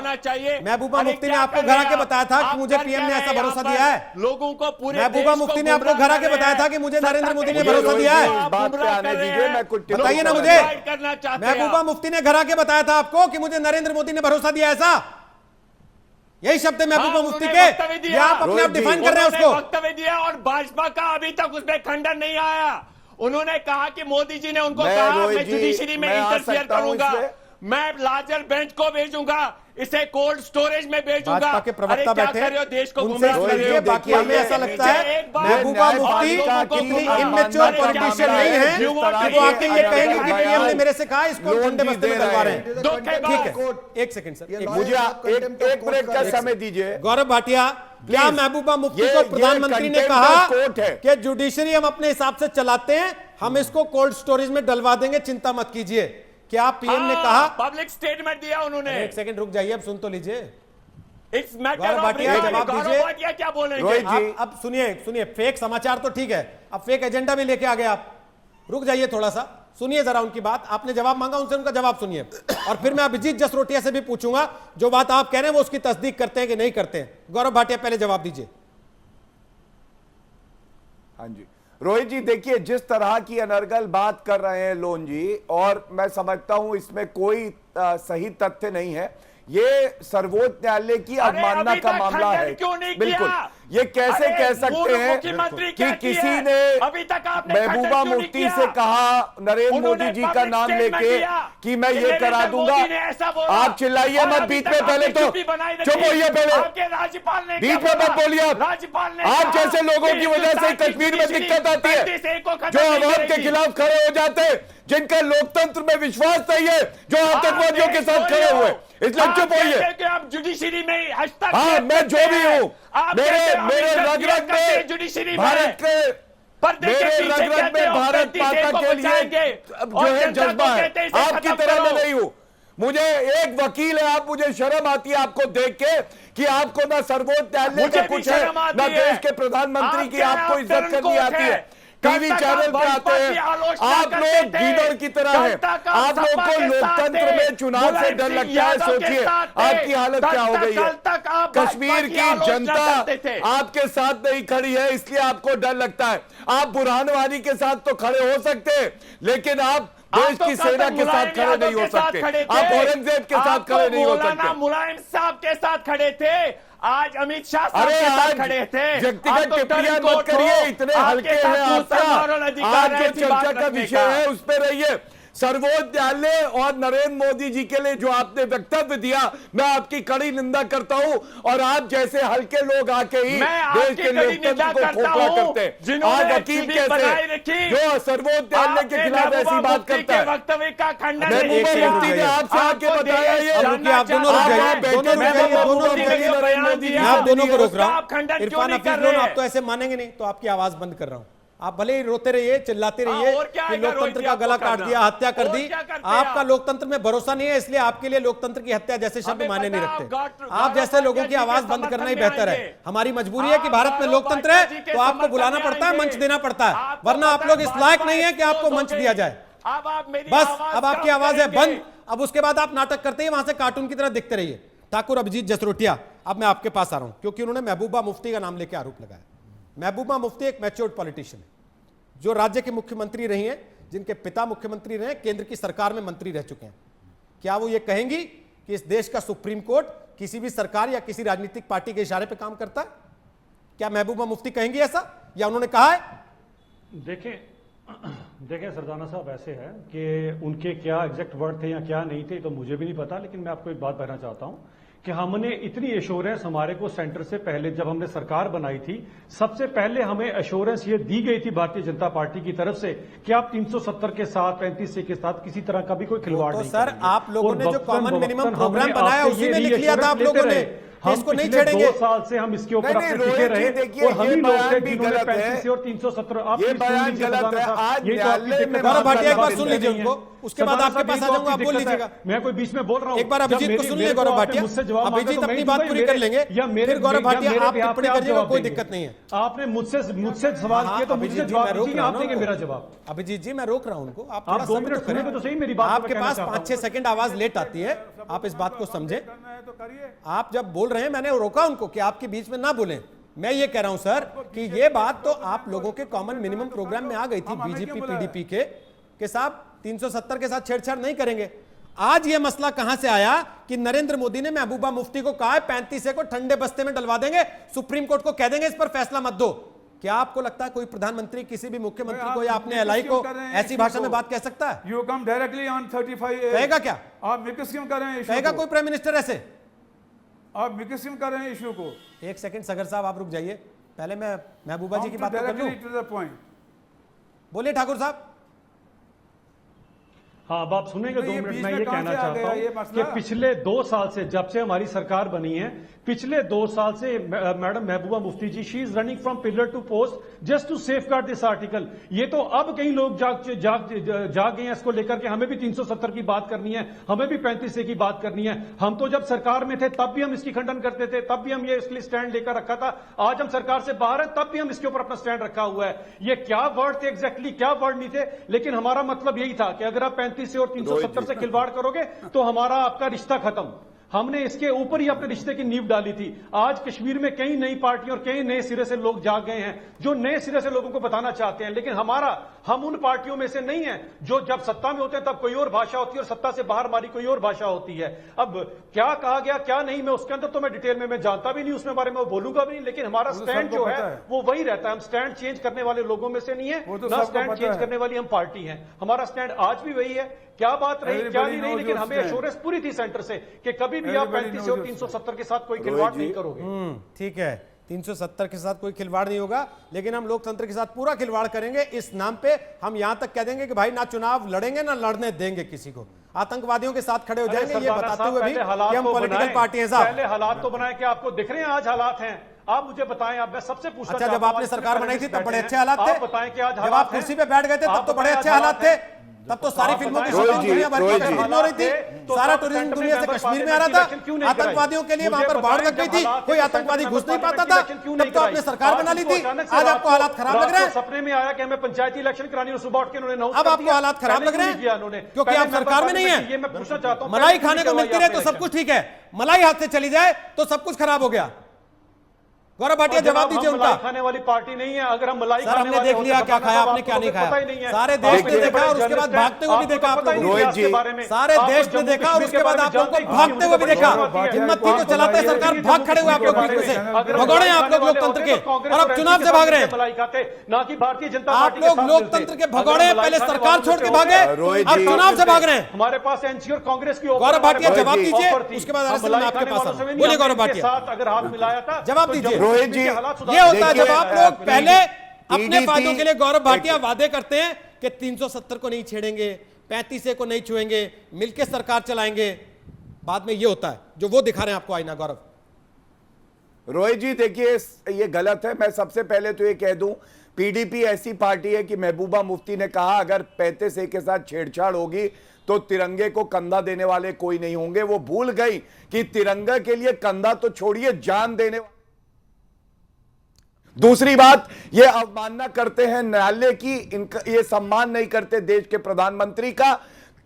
महबूबा मुफ्ती ने आपको घर आके बताया था कि मुझे पीएम ने ऐसा भरोसा दिया है, लोगों को पूरे महबूबा मुफ्ती ने आपको घर आके बताया था कि मुझे नरेंद्र मोदी ने भरोसा दिया है। बताइए ना मुझे, महबूबा मुफ्ती ने घर आके बताया था आपको कि मुझे नरेंद्र मोदी ने भरोसा दिया, ऐसा यही शब्द है महबूबा मुफ्ती के, या आप अपने आप डिफाइन कर रहे हैं उसको। वक्तव्य दिया और भाजपा का अभी तक उसमें खंडन नहीं आया। उन्होंने कहा कि मोदी जी ने उनको कहा मैं जुडिशरी में इंटरफियर करूंगा, मैं लार्जर बेंच को भेजूंगा, इसे कोल्ड स्टोरेज में भेजूंगा। भाजपा के प्रवक्ता बैठे कर रहे हो, देश को उनसे सुनिए। बाकी हमें ऐसा लगता है महबूबा मुफ्ती इतनी इमेच्योर पॉलिटिशियन नहीं है कि वो आके ये कहेंगे कि पीएम ने मेरे से कहा इसको ठंडे बस्ते में डलवा रहे हैं। ठीक है, 1 सेकंड सर, मुझे एक मिनट का समय दीजिए। गौरव भाटिया, क्या महबूबा मुफ्ती को प्रधानमंत्री ने कहा कि जुडिशरी हम अपने हिसाब से चलाते हैं, हम इसको कोल्ड स्टोरेज में डलवा देंगे, चिंता मत कीजिए? क्या पीएम ने कहा? पब्लिक स्टेटमेंट दिया उन्होंने। 1 सेकंड रुक जाइए, अब सुन तो लीजिए। इट्स मैटर ऑफ जवाब दीजिए। क्या बोलेंगे अब सुनिए, फेक समाचार तो ठीक है, अब फेक एजेंडा भी लेके आ गए आप। रुक जाइए थोड़ा सा, सुनिए जरा उनकी बात। आपने जवाब मांगा उनसे, उनका जवाब सुनिए, और फिर मैं अभिजीत जसरोटिया से भी पूछूंगा जो बात आप कह रहे हैं वो उसकी तस्दीक करते हैं कि नहीं करते हैं। गौरव भाटिया पहले जवाब दीजिए। हाँ जी रोहित जी, देखिए जिस तरह की अनर्गल बात कर रहे हैं लोन जी, और मैं समझता हूं इसमें कोई सही तथ्य नहीं है। ये सर्वोच्च न्यायालय की अवमानना का मामला है। बिल्कुल, ये कैसे कह सकते हैं कि किसी ने महबूबा मुफ्ती से कहा नरेंद्र मोदी जी का नाम लेके कि मैं ये करा दूंगा। आप चिल्लाइए मत बीच में, पहले तो चुप होइए, पहले बीच में मत बोलिए। आप जैसे लोगों की वजह से कश्मीर में दिक्कत आती है, जो आवाम के खिलाफ खड़े हो जाते हैं, जिनका लोकतंत्र में विश्वास नहीं है, जो आतंकवादियों के साथ खड़े हुए, इसलिए चुप होइए। आप जुडिशरी में हाँ, मैं जो भी हूँ, मेरे रग-रग में भारत के, मेरे रग-रग में भारत माता के लिए जो है जज्बा है, आपकी तरह मैं नहीं हूँ। मुझे एक वकील है, आप, मुझे शर्म आती है आपको देख के कि आपको ना सर्वोच्च न्यायालय का कुछ है, ना देश के प्रधानमंत्री की आपको इज्जत करनी आती है। टीवी चैनल पे आते हैं, आप लोग गीदड़ की तरह हैं। आप लोग को लोकतंत्र में चुनाव से डर लगता है। सोचिए आपकी हालत क्या हो गई है। कश्मीर की जनता आपके साथ नहीं खड़ी है, इसलिए आपको डर लगता है। आप बुरहान वानी के साथ तो खड़े हो सकते हैं, लेकिन आप देश की सेना के साथ खड़े नहीं हो सकते। आप औरंगजेब के साथ खड़े नहीं हो सकते। मुलायम साहब के साथ खड़े थे, आज अमित शाह साहब के साथ खड़े थे। व्यक्तिगत टिप्पणियां मत करिए, इतने हल्के हैं आपका। आज जो चर्चा का विषय है उस पर रहिए। सर्वोच्च न्यायालय और नरेंद्र मोदी जी के लिए जो आपने वक्तव्य दिया, मैं आपकी कड़ी निंदा करता हूं। और आप जैसे हल्के लोग आके ही देश के लोकतंत्र को खोखला करते हैं। आज वकील कैसे जो सर्वोच्च न्यायालय के खिलाफ ऐसी बात करता है, वक्तव्य का खंडन महबूबा मुफ्ती ने आपसे आके बताया ये। आप दोनों रुक जाइए, आप दोनों को रोक रहा हूं। इरफान हफीज लोन, आप तो ऐसे मानेंगे नहीं, तो आपकी आवाज बंद कर रहा हूं। आप भले ही रोते रहिए, चिल्लाते रहिए कि लोकतंत्र का गला काट दिया, हत्या कर दी। आपका लोकतंत्र में भरोसा नहीं है, इसलिए आपके लिए लोकतंत्र की हत्या जैसे शब्द माने नहीं रखते। आप जैसे लोगों की आवाज बंद करना ही बेहतर है। हमारी मजबूरी है कि भारत में लोकतंत्र है, तो आपको बुलाना पड़ता है, मंच देना पड़ता है, वरना आप लोग इस लायक नहीं है कि आपको मंच दिया जाए। बस अब आपकी आवाज है बंद। अब उसके बाद आप नाटक करते ही वहां से कार्टून की तरह दिखते रहिए। ठाकुर अभिजीत जसरोटिया, अब मैं आपके पास आ रहा हूं, क्योंकि उन्होंने महबूबा मुफ्ती का नाम लेकर आरोप लगाया। महबूबा मुफ्ती एक मैच्योर्ड पॉलिटिशियन है, जो राज्य के मुख्यमंत्री रही हैं, जिनके पिता मुख्यमंत्री रहे, केंद्र की सरकार में मंत्री रह चुके हैं। क्या वो ये कहेंगी कि इस देश का सुप्रीम कोर्ट किसी भी सरकार या किसी राजनीतिक पार्टी के इशारे पे काम करता है? क्या महबूबा मुफ्ती कहेंगी ऐसा, या उन्होंने कहा है? देखें सरदाना साहब, ऐसे है कि उनके क्या एग्जैक्ट वर्ड थे या क्या नहीं थे तो मुझे भी नहीं पता, लेकिन मैं आपको एक बात कहना चाहता हूं कि हमने इतनी एश्योरेंस हमारे को सेंटर से पहले जब हमने सरकार बनाई थी, सबसे पहले हमें एश्योरेंस ये दी गई थी भारतीय जनता पार्टी की तरफ से कि आप 370 के साथ 35 के साथ किसी तरह का भी कोई खिलवाड़ तो नहीं सर करेंगे। आप लोगों और ने जो वक्तन कॉमन मिनिमम बवक्तन प्रोग्राम हमने बनाया आपसे उसी ये में लिख लिया था आप लोगों ने, इसको नहीं छेड़ेंगे। 2 साल से हम इसके ऊपर नहीं, अपने रोहित टिके जी, रहे देखिए, और हम ही ये लोग थे बयान भी जिन्होंने गलत है। 35 और 317 आप ये सुन बयान लीजिए गलत सरदाना है। साहब, आज ये तो आपकी न्यायालय में दिक्कत है। गौरव भाटिया एक बार बात सुन लीजिए नहीं है। उनको, उसके बाद सरदाना आपके साहब, पास ये आ तो जाऊंगा, आप आपकी बोल दिक्कत है। लीजिएगा। मैं कोई बीच में बोल रहा हूं, एक बार अभिजीत को सुन लीजिए, गौरव भाटिया। अभिजीत अपनी बात पूरी कर लेंगे, फिर गौरव भाटिया आप टिप्पणी करिएगा, कोई दिक्कत नहीं है। आपने मुझसे सवाल किया तो मुझे जवाब दीजिए, आप देंगे मेरा जवाब। अभिजीत जी मैं रोक रहा हूं उनको, आप आप थोड़ा 2 सब्र मिनट तो करें। सुनेंगे तो सही मेरी बात। आपके पास 5-6 सेकंड आवाज लेट आती है, आप इस बात को समझें। आप जब बोल रहे हैं, मैंने रोका उनको कि आपके बीच में ना बोलें। मैं ये कह रहा हूं सर कि ये बात तो आप लोगों के कॉमन मिनिमम प्रोग्राम में आ गई थी, बीजेपी पीडीपी के साथ 370 के साथ छेड़छाड़ नहीं करेंगे। आज ये मसला कहां से आया कि नरेंद्र मोदी ने महबूबा मुफ्ती को कहा है 35 को ठंडे बस्ते में डलवा देंगे, सुप्रीम कोर्ट को कह देंगे इस पर फैसला मत दो। क्या आपको लगता है कोई प्रधानमंत्री किसी भी मुख्यमंत्री को या अपने एलआई को ऐसी भाषा में बात कह सकता है? You come directly on 35A। कहेगा क्या? आप मिक्स क्यों कर रहे हैं? कहेगा कोई प्राइम मिनिस्टर ऐसे? आप मिक्स क्यों कर रहे हैं इशू को? एक सेकंड सगर साहब आप रुक जाइए, पहले मैं महबूबा जी की बात तो कर लूं। To the point. बोलिए ठाकुर साहब। हाँ, अब आप सुनेंगे 2 ये मिनट। बीच मैं में ये कहां कहना से आ चाहता गया ये हूं मसला? कि पिछले 2 साल से, जब से हमारी सरकार बनी है, पिछले 2 साल से madam Mehbooba Mufti ji, she is running from pillar to post just to safeguard this article. ये तो अब कई लोग जाग गए हैं इसको लेकर के, हमें भी 370 की बात करनी है, हमें भी 35A की बात करनी है। हम तो जब सरकार में थे तब भी हम इसकी खंडन करते थे, तब भी हम ये इसके लिए स्टैंड लेकर रखा था। आज हम सरकार से बाहर हैं तब भी हम इसके ऊपर अपना स्टैंड रखा हुआ है। ये क्या वर्ड थे एग्जैक्टली, क्या वर्ड नहीं थे, लेकिन हमारा मतलब यही था कि अगर आप 35 और 370 से खिलवाड़ करोगे तो हमारा आपका रिश्ता खत्म। हमने इसके ऊपर ही अपने रिश्ते की नींव डाली थी। आज कश्मीर में कई नई पार्टियों और कई नए सिरे से लोग जाग गए हैं जो नए सिरे से लोगों को बताना चाहते हैं, लेकिन हम उन पार्टियों में से नहीं है जो जब सत्ता में होते हैं तब कोई और भाषा होती है और सत्ता से बाहर हमारी कोई और भाषा होती है। अब क्या कहा गया क्या नहीं, मैं उसके अंदर तो मैं डिटेल में मैं जानता भी नहीं, उसमें बारे में वो बोलूंगा भी नहीं, लेकिन हमारा स्टैंड जो है वो वही रहता है। हम स्टैंड चेंज करने वाले लोगों में से नहीं है, ना स्टैंड चेंज करने वाली हम पार्टी है। हमारा स्टैंड आज भी वही है। क्या बात रही क्या नहीं रही, लेकिन हमें एश्योरेंस पूरी थी सेंटर से कि कभी भी आप 35 और 370 के साथ कोई खिलवाड़ नहीं करोगे। ठीक है, 370 के साथ कोई खिलवाड़ नहीं होगा, लेकिन हम लोकतंत्र के साथ पूरा खिलवाड़ करेंगे। इस नाम पे हम यहां तक कह देंगे कि भाई ना चुनाव लड़ेंगे ना लड़ने देंगे किसी को, आतंकवादियों के साथ खड़े हो जाएंगे, ये बताते हुए भी कि हम पॉलिटिकल पार्टी हैं साहब। पहले हालात तो बनाए कि आपको दिख रहे हैं आज हालात हैं, आप मुझे बताएं। अब मैं सबसे पूछना अच्छा, जब आपने सरकार बनाई थी तब बड़े अच्छे हालात थे? आप बताएं कि आज जब आप कुर्सी पे बैठ गए थे तब तो बड़े अच्छे हालात थे, तब तो सारी फिल्मों की शूटिंग दुनिया भर की फिल्म हो रही थी, सारा टूरिज्म दुनिया से कश्मीर में आ रहा था, आतंकवादियों के लिए वहां पर बाढ़ लग गई थी, कोई आतंकवादी घुस नहीं पाता था, तब तो आपने सरकार बना ली थी। आज आपको हालात खराब लग रहे हैं? सपने में आया कि हमें पंचायती इलेक्शन करानी और सुबह उठ के उन्होंने अब आपको हालात खराब लग रहे हैं क्योंकि आप सरकार में नहीं है। ये मैं पूछना चाहता हूं, मलाई खाने को मिलती रहे तो सब कुछ ठीक है, मलाई हाथ से चली जाए तो सब कुछ खराब हो गया। गौरव भाटिया जवाब दीजिए उनका। खाने वाली पार्टी नहीं है। अगर हम मलाई सर हमने देख लिया क्या खाया आपने क्या नहीं खाया, सारे देश ने देखा और उसके बाद भागते हुए भी देखा आप लोगों ने, सारे देश ने देखा और उसके बाद आप लोगों को भागते हुए भी देखा। हिम्मत थी तो चलाते सरकार, भाग खड़े हुए आप लोग बीच में से, भगोड़े आप लोग लोकतंत्र के और अब चुनाव से भाग रहे हैं। ना कि भारतीय जनता आप लोग लोकतंत्र के भगोड़े, पहले सरकार छोड़ के भागे अब चुनाव से भाग रहे हैं। हमारे पास एनसी और कांग्रेस की गौरव भाटिया जवाब दीजिए, उसके बाद आपके पास बोलिए। गौरव भाटिया अगर हाथ मिलाया था, जवाब दीजिए। रोहित जी, ये होता है जब आप लोग पहले अपने फायदों के लिए, गौरव भाटिया वादे करते हैं कि 370 को नहीं छेड़ेंगे, 35A को नहीं छुएंगे, मिलकर सरकार चलाएंगे, बाद में ये होता है जो वो दिखा रहे हैं आपको आईना। गौरव रोहित जी देखिए ये गलत है। मैं सबसे पहले तो ये कह दूं, पीडीपी ऐसी पार्टी है कि महबूबा मुफ्ती ने कहा अगर 35A के साथ छेड़छाड़ होगी तो तिरंगे को कंधा देने वाले कोई नहीं होंगे। वो भूल गई कि तिरंगा के लिए कंधा तो छोड़िए, जान देने। दूसरी बात, ये अवमानना करते हैं न्यायालय की, इनका ये सम्मान नहीं करते देश के प्रधानमंत्री का।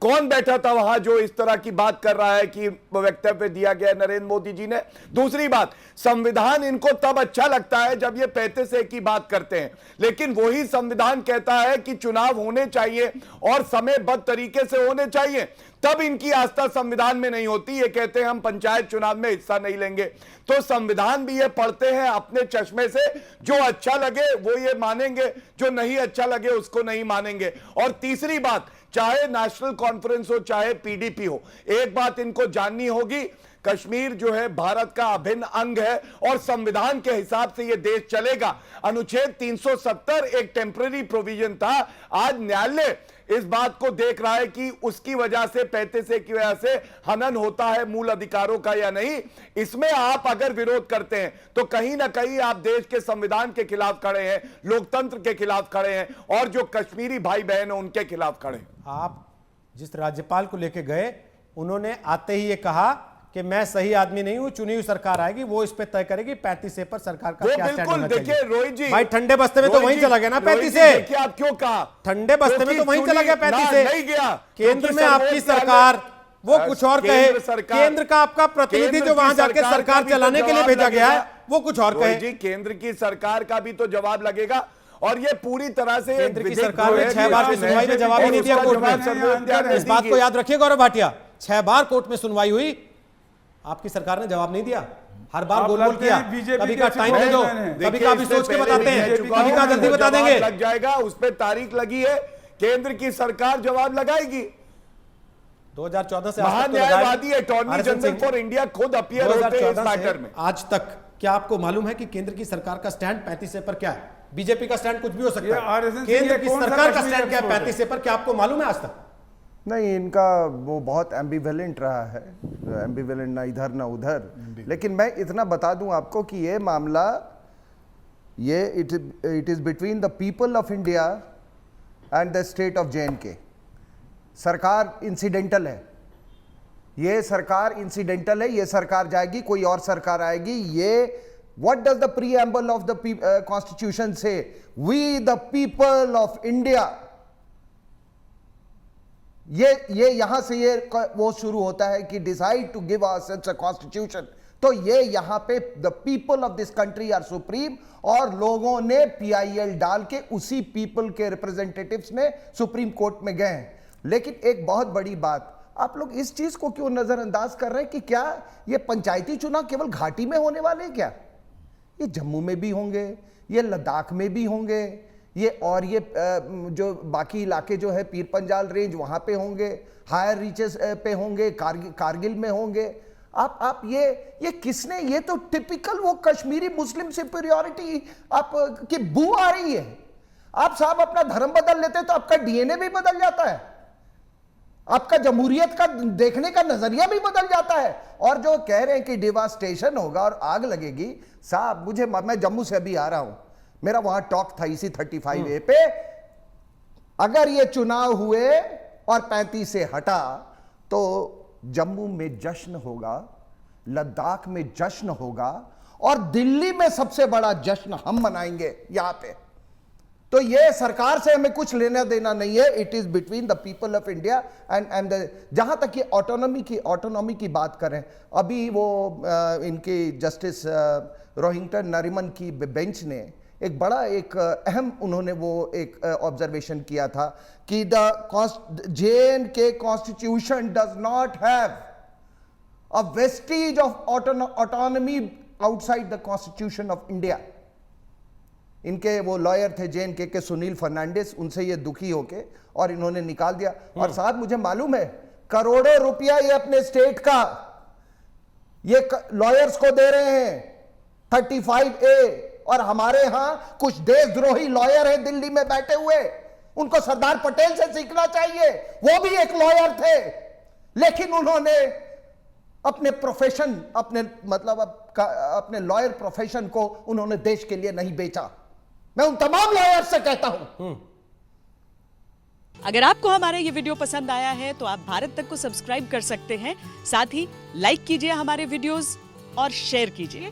कौन बैठा था वहां जो इस तरह की बात कर रहा है कि वक्तव्य दिया गया नरेंद्र मोदी जी ने। दूसरी बात, संविधान इनको तब अच्छा लगता है जब ये 35A की बात करते हैं, लेकिन वही संविधान कहता है कि चुनाव होने चाहिए और समयबद्ध तरीके से होने चाहिए, तब इनकी आस्था संविधान में नहीं होती। ये कहते हैं हम पंचायत चुनाव में हिस्सा नहीं लेंगे। तो संविधान भी ये पढ़ते हैं अपने चश्मे से, जो अच्छा लगे वो ये मानेंगे, जो नहीं अच्छा लगे उसको नहीं मानेंगे। और तीसरी बात, चाहे नेशनल कॉन्फ्रेंस हो चाहे पीडीपी हो, एक बात इनको जाननी होगी, कश्मीर जो है भारत का अभिन्न अंग है और संविधान के हिसाब से यह देश चलेगा। अनुच्छेद 370 एक टेम्पररी प्रोविजन था। आज न्यायालय इस बात को देख रहा है कि उसकी वजह से 35A की वजह से हनन होता है मूल अधिकारों का या नहीं। इसमें आप अगर विरोध करते हैं तो कहीं ना कहीं आप देश के संविधान के खिलाफ खड़े हैं, लोकतंत्र के खिलाफ खड़े हैं और जो कश्मीरी भाई बहन हैं उनके खिलाफ खड़े हैं। आप जिस राज्यपाल को लेके गए, उन्होंने आते ही ये कहा कि मैं सही आदमी नहीं हूं, चुनी हुई सरकार आएगी, वो इस पे तय करेगी 35A पर सरकार का क्या स्टैंड होना चाहिए। देखिए रोहित जी, भाई ठंडे बस्ते में तो वहीं चला गया ना 35A। देखिए आप क्यों कहा ठंडे बस्ते में तो वहीं चला गया 35A। नहीं गया, केंद्र में आपकी सरकार वो कुछ और कहे, केंद्र का आपका प्रतिनिधि जो वहां जाके सरकार चलाने के लिए भेजा गया है वो कुछ और कहे। जी केंद्र की सरकार का भी तो जवाब लगेगा। और ये पूरी तरह से केंद्र की सरकार ने 6 बार की सुनवाई में जवाब ही नहीं दिया कोर्ट में। इस बात को याद रखिए गौरव भाटिया, 6 बार कोर्ट में सुनवाई हुई, आपकी सरकार ने जवाब नहीं दिया। हर बार गोल गोल किया, कभी का टाइम दे दो, कभी का भी सोच के बताते हैं, कभी का जल्दी बता देंगे। लग जाएगा, उस पर तारीख लगी है, केंद्र की सरकार जवाब लगाएगी। 2014 से महान्यायवादी अटॉर्नी जनरल फॉर इंडिया खुद अपीयर होते हैं इस मैटर में। आज तक क्या आपको मालूम है कि केंद्र की सरकार का स्टैंड 35A पर क्या है? बीजेपी का स्टैंड कुछ भी हो सकता है, केंद्र की सरकार का स्टैंड क्या है 35A पर, क्या आपको मालूम है आज तक? नहीं, इनका वो बहुत एम्बिवेलेंट रहा है, एम्बिवेलेंट ना इधर ना उधर। लेकिन मैं इतना बता दूं आपको कि ये मामला ये it is between the people of India and the state of J&K। सरकार इंसिडेंटल है, ये सरकार इंसिडेंटल है, ये सरकार जाएगी, कोई और सरकार आएगी। ये what does the preamble of the constitution say? We the people of India। ये यहां से ये वो शुरू होता है कि decide to give ourselves a constitution। तो ये यहां पे the people of this country are supreme, और लोगों ने PIL डाल के उसी पीपल के रिप्रेजेंटेटिव्स ने सुप्रीम कोर्ट में गए हैं। लेकिन एक बहुत बड़ी बात, आप लोग इस चीज को क्यों नजरअंदाज कर रहे हैं कि क्या ये पंचायती चुनाव केवल घाटी में होने वाले हैं? क्या ये जम्मू में भी होंगे, ये लद्दाख में भी होंगे, ये और ये जो बाकी इलाके जो है पीर पंजाल रेंज वहां पे होंगे, हायर रीचेस पे होंगे, कारगिल में होंगे। आप ये किसने, ये तो टिपिकल वो कश्मीरी मुस्लिम सुपीरियॉरिटी आप की बू आ रही है। आप साहब अपना धर्म बदल लेते तो आपका DNA भी बदल जाता है, आपका जमहूरियत का देखने का नजरिया भी बदल जाता है। और जो कह रहे हैं कि डिवास्टेशन होगा और आग लगेगी, साहब मैं जम्मू से अभी आ रहा हूं, मेरा वहां टॉक था इसी 35A पे। अगर ये चुनाव हुए और 35A हटा तो जम्मू में जश्न होगा, लद्दाख में जश्न होगा, और दिल्ली में सबसे बड़ा जश्न हम मनाएंगे यहां पे। तो ये सरकार से हमें कुछ लेना देना नहीं है, it is between the people of India and जहां तक ये ऑटोनॉमी की बात करें, अभी वो इनके जस्टिस रोहिंटन नरीमन की बेंच ने एक बड़ा एक अहम उन्होंने वो एक ऑब्जर्वेशन किया था कि the JNK constitution does not have a Vestige of autonomy outside the constitution of India. इनके वो लॉयर थे JNK के सुनील फर्नांडिस, उनसे ये दुखी होके और इन्होंने निकाल दिया। और साहब मुझे मालूम है करोड़ों रुपया ये अपने स्टेट का ये लॉयर्स को दे रहे हैं 35A, और हमारे यहां कुछ देशद्रोही लॉयर हैं दिल्ली में बैठे हुए, उनको सरदार पटेल से सीखना चाहिए। वो भी एक लॉयर थे, लेकिन उन्होंने अपने प्रोफेशन, अपने मतलब अपने लॉयर प्रोफेशन को उन्होंने देश के लिए नहीं बेचा। मैं उन तमाम लॉयर से कहता हूं। अगर आपको हमारा ये वीडियो पसंद आया है तो आप भारत तक को सब्सक्राइब कर सकते हैं, साथ ही लाइक कीजिए हमारे वीडियोस और शेयर कीजिए।